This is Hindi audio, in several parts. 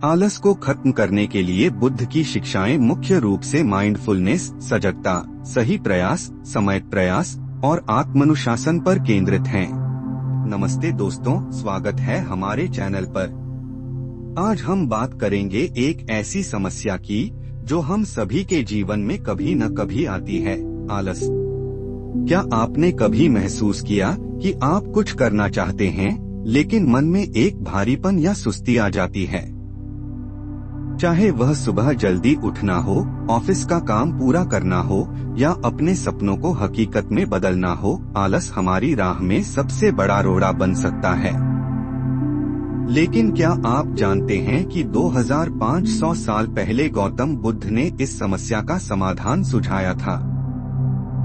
आलस को खत्म करने के लिए बुद्ध की शिक्षाएं मुख्य रूप से माइंडफुलनेस, सजगता, सही प्रयास, समय प्रयास और आत्मानुशासन पर केंद्रित हैं। नमस्ते दोस्तों, स्वागत है हमारे चैनल पर। आज हम बात करेंगे एक ऐसी समस्या की जो हम सभी के जीवन में कभी न कभी आती है, आलस। क्या आपने कभी महसूस किया कि आप कुछ करना चाहते हैं लेकिन मन में एक भारीपन या सुस्ती आ जाती है? चाहे वह सुबह जल्दी उठना हो, ऑफिस का काम पूरा करना हो या अपने सपनों को हकीकत में बदलना हो, आलस हमारी राह में सबसे बड़ा रोड़ा बन सकता है। लेकिन क्या आप जानते हैं कि 2500 साल पहले गौतम बुद्ध ने इस समस्या का समाधान सुझाया था?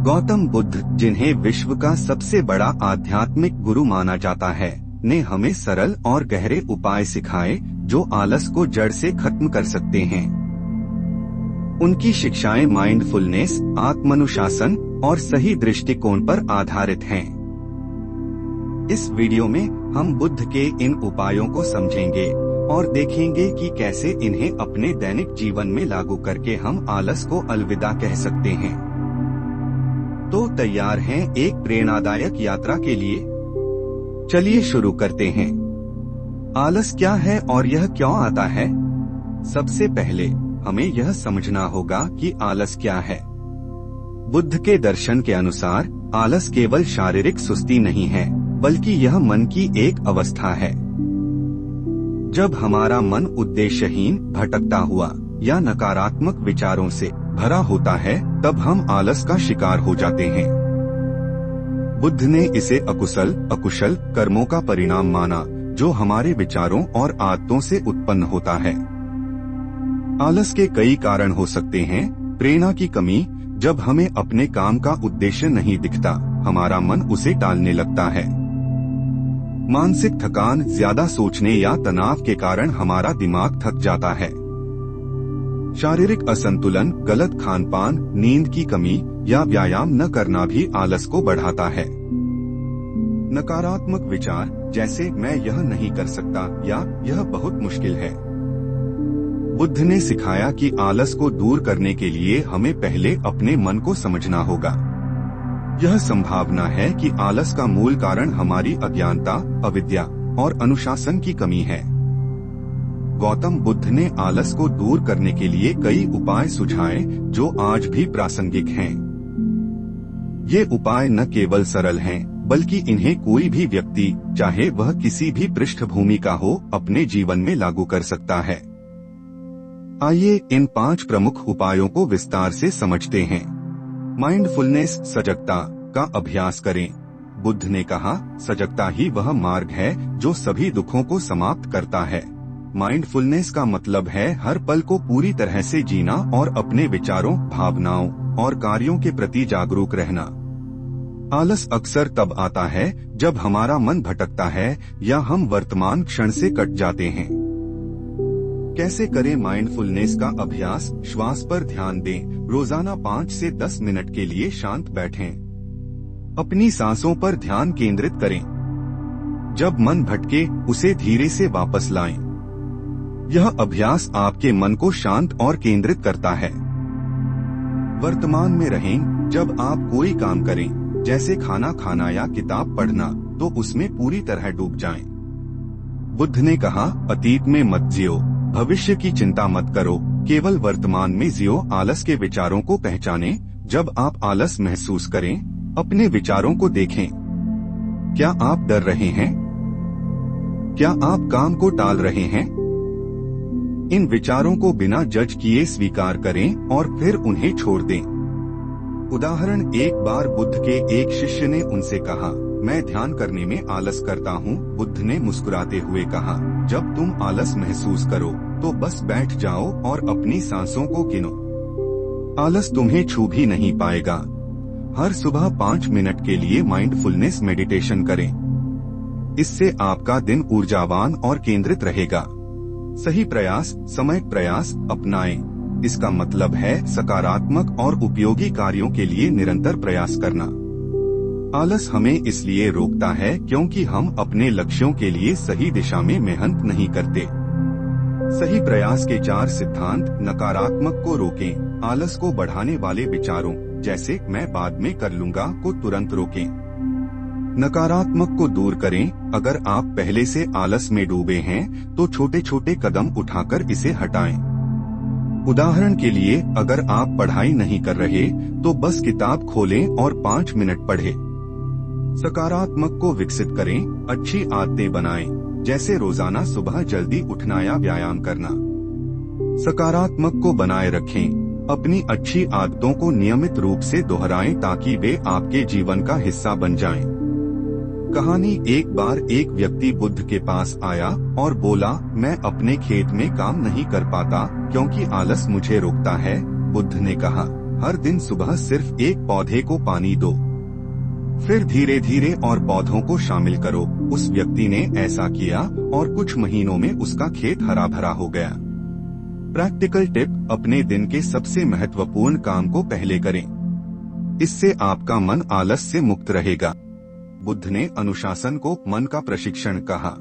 गौतम बुद्ध, जिन्हें विश्व का सबसे बड़ा आध्यात्मिक गुरु माना जाता है, ने हमें सरल और गहरे उपाय सिखाए जो आलस को जड़ से खत्म कर सकते हैं। उनकी शिक्षाएं माइंडफुलनेस, आत्मानुशासन और सही दृष्टिकोण पर आधारित हैं। इस वीडियो में हम बुद्ध के इन उपायों को समझेंगे और देखेंगे कि कैसे इन्हें अपने दैनिक जीवन में लागू करके हम आलस को अलविदा कह सकते हैं। तो तैयार हैं एक प्रेरणादायक यात्रा के लिए? चलिए शुरू करते हैं। आलस क्या है और यह क्यों आता है? सबसे पहले हमें यह समझना होगा कि आलस क्या है। बुद्ध के दर्शन के अनुसार आलस केवल शारीरिक सुस्ती नहीं है, बल्कि यह मन की एक अवस्था है। जब हमारा मन उद्देश्यहीन, भटकता हुआ या नकारात्मक विचारों से भरा होता है, तब हम आलस का शिकार हो जाते हैं। बुद्ध ने इसे अकुशल कर्मों का परिणाम माना जो हमारे विचारों और आदतों से उत्पन्न होता है। आलस के कई कारण हो सकते हैं। प्रेरणा की कमी, जब हमें अपने काम का उद्देश्य नहीं दिखता, हमारा मन उसे टालने लगता है। मानसिक थकान, ज्यादा सोचने या तनाव के कारण हमारा दिमाग थक जाता है। शारीरिक असंतुलन, गलत खानपान, नींद की कमी या व्यायाम न करना भी आलस को बढ़ाता है। नकारात्मक विचार, जैसे मैं यह नहीं कर सकता या यह बहुत मुश्किल है। बुद्ध ने सिखाया कि आलस को दूर करने के लिए हमें पहले अपने मन को समझना होगा। यह संभावना है कि आलस का मूल कारण हमारी अज्ञानता, अविद्या और अनुशासन की कमी है। गौतम बुद्ध ने आलस को दूर करने के लिए कई उपाय सुझाए जो आज भी प्रासंगिक हैं। ये उपाय न केवल सरल हैं, बल्कि इन्हें कोई भी व्यक्ति, चाहे वह किसी भी पृष्ठभूमि का हो, अपने जीवन में लागू कर सकता है। आइए इन 5 प्रमुख उपायों को विस्तार से समझते हैं। माइंडफुलनेस, सजगता का अभ्यास करें। बुद्ध ने कहा, सजगता ही वह मार्ग है जो सभी दुखों को समाप्त करता है। माइंडफुलनेस का मतलब है हर पल को पूरी तरह से जीना और अपने विचारों, भावनाओं और कार्यों के प्रति जागरूक रहना। आलस अक्सर तब आता है जब हमारा मन भटकता है या हम वर्तमान क्षण से कट जाते हैं। कैसे करें माइंडफुलनेस का अभ्यास? श्वास पर ध्यान दें। रोजाना 5 से 10 मिनट के लिए शांत बैठें। अपनी सांसों पर ध्यान केंद्रित करें। जब मन भटके, उसे धीरे से वापस लाएं। यह अभ्यास आपके मन को शांत और केंद्रित करता है। वर्तमान में रहें। जब आप कोई काम करें, जैसे खाना खाना या किताब पढ़ना, तो उसमें पूरी तरह डूब जाएं। बुद्ध ने कहा, अतीत में मत जियो, भविष्य की चिंता मत करो, केवल वर्तमान में जियो। आलस के विचारों को पहचानें। जब आप आलस महसूस करें, अपने विचारों को देखें। क्या आप डर रहे हैं? क्या आप काम को टाल रहे हैं? इन विचारों को बिना जज किए स्वीकार करें और फिर उन्हें छोड़ दें। उदाहरण, एक बार बुद्ध के एक शिष्य ने उनसे कहा, मैं ध्यान करने में आलस करता हूँ। बुद्ध ने मुस्कुराते हुए कहा, जब तुम आलस महसूस करो तो बस बैठ जाओ और अपनी सांसों को गिनो। आलस तुम्हें छू भी नहीं पाएगा। हर सुबह 5 मिनट के लिए माइंडफुलनेस मेडिटेशन करें। इससे आपका दिन ऊर्जावान और केंद्रित रहेगा। सही प्रयास, समय प्रयास अपनाएं। इसका मतलब है सकारात्मक और उपयोगी कार्यों के लिए निरंतर प्रयास करना। आलस हमें इसलिए रोकता है क्योंकि हम अपने लक्ष्यों के लिए सही दिशा में मेहनत नहीं करते। सही प्रयास के 4 सिद्धांत। नकारात्मक को रोकें। आलस को बढ़ाने वाले विचारों जैसे मैं बाद में कर लूंगा को तुरंत रोकें। नकारात्मक को दूर करें। अगर आप पहले से आलस में डूबे हैं तो छोटे छोटे कदम उठाकर इसे हटाएं। उदाहरण के लिए, अगर आप पढ़ाई नहीं कर रहे तो बस किताब खोलें और 5 मिनट पढ़ें। सकारात्मक को विकसित करें। अच्छी आदतें बनाएं, जैसे रोजाना सुबह जल्दी उठना या व्यायाम करना। सकारात्मक को बनाए रखें। अपनी अच्छी आदतों को नियमित रूप से दोहराएं ताकि वे आपके जीवन का हिस्सा बन जाएं। कहानी। एक बार एक व्यक्ति बुद्ध के पास आया और बोला, मैं अपने खेत में काम नहीं कर पाता क्योंकि आलस मुझे रोकता है। बुद्ध ने कहा, हर दिन सुबह सिर्फ एक पौधे को पानी दो, फिर धीरे धीरे और पौधों को शामिल करो। उस व्यक्ति ने ऐसा किया और कुछ महीनों में उसका खेत हरा भरा हो गया। प्रैक्टिकल टिप, अपने दिन के सबसे महत्वपूर्ण काम को पहले करें। इससे आपका मन आलस से मुक्त रहेगा। बुद्ध ने अनुशासन को मन का प्रशिक्षण कहा।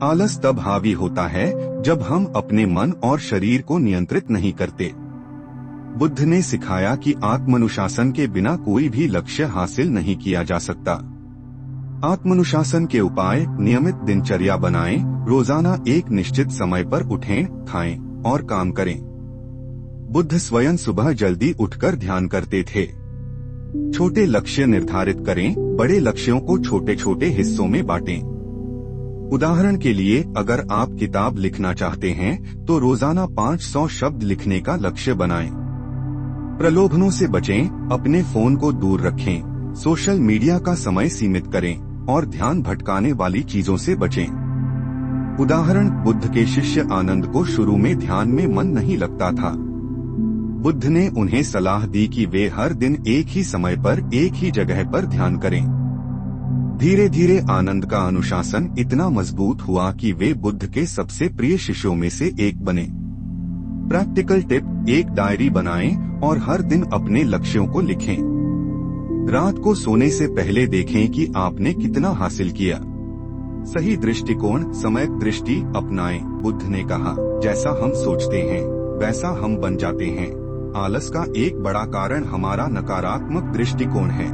आलस तब हावी होता है जब हम अपने मन और शरीर को नियंत्रित नहीं करते। बुद्ध ने सिखाया कि आत्मानुशासन के बिना कोई भी लक्ष्य हासिल नहीं किया जा सकता। आत्मानुशासन के उपाय। नियमित दिनचर्या बनाएं। रोजाना एक निश्चित समय पर उठें, खाएं और काम करें। बुद्ध स्वयं सुबह जल्दी उठकर ध्यान करते थे। छोटे लक्ष्य निर्धारित करें। बड़े लक्ष्यों को छोटे छोटे हिस्सों में बांटें। उदाहरण के लिए, अगर आप किताब लिखना चाहते हैं तो रोजाना 500 शब्द लिखने का लक्ष्य बनाएं। प्रलोभनों से बचें। अपने फोन को दूर रखें। सोशल मीडिया का समय सीमित करें और ध्यान भटकाने वाली चीजों से बचें। उदाहरण, बुद्ध के शिष्य आनंद को शुरू में ध्यान में मन नहीं लगता था। बुद्ध ने उन्हें सलाह दी कि वे हर दिन एक ही समय पर एक ही जगह पर ध्यान करें। धीरे धीरे आनंद का अनुशासन इतना मजबूत हुआ कि वे बुद्ध के सबसे प्रिय शिष्यों में से एक बने। प्रैक्टिकल टिप, एक डायरी बनाएं और हर दिन अपने लक्ष्यों को लिखें। रात को सोने से पहले देखें कि आपने कितना हासिल किया। सही दृष्टिकोण, सम्यक दृष्टि अपनाएं। बुद्ध ने कहा, जैसा हम सोचते हैं वैसा हम बन जाते हैं। आलस का एक बड़ा कारण हमारा नकारात्मक दृष्टिकोण है।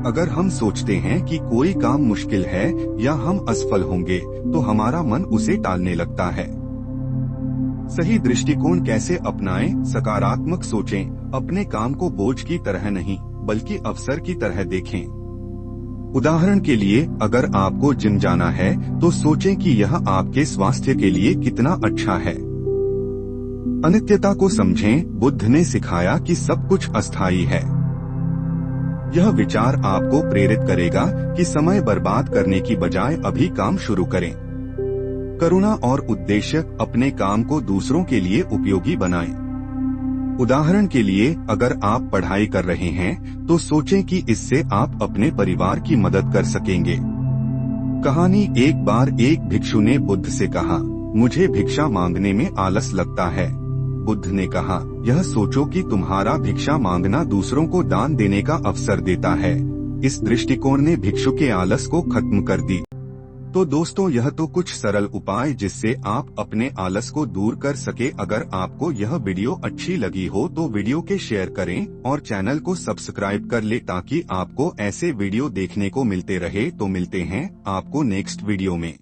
अगर हम सोचते हैं कि कोई काम मुश्किल है या हम असफल होंगे तो हमारा मन उसे टालने लगता है। सही दृष्टिकोण कैसे अपनाएं? सकारात्मक सोचें। अपने काम को बोझ की तरह नहीं बल्कि अवसर की तरह देखें। उदाहरण के लिए, अगर आपको जिम जाना है तो सोचें कि यह आपके स्वास्थ्य के लिए कितना अच्छा है। अनित्यता को समझें। बुद्ध ने सिखाया कि सब कुछ अस्थायी है। यह विचार आपको प्रेरित करेगा कि समय बर्बाद करने की बजाय अभी काम शुरू करें। करुणा और उद्देश्य, अपने काम को दूसरों के लिए उपयोगी बनाएं। उदाहरण के लिए, अगर आप पढ़ाई कर रहे हैं तो सोचें कि इससे आप अपने परिवार की मदद कर सकेंगे। कहानी। एक बार एक भिक्षु ने बुद्ध से कहा, मुझे भिक्षा मांगने में आलस लगता है। बुद्ध ने कहा, यह सोचो कि तुम्हारा भिक्षा मांगना दूसरों को दान देने का अवसर देता है। इस दृष्टिकोण ने भिक्षु के आलस को खत्म कर दी। तो दोस्तों, यह तो कुछ सरल उपाय जिससे आप अपने आलस को दूर कर सके। अगर आपको यह वीडियो अच्छी लगी हो तो वीडियो के शेयर करें और चैनल को सब्सक्राइब कर ले ताकि आपको ऐसे वीडियो देखने को मिलते रहे। तो मिलते हैं आपको नेक्स्ट वीडियो में।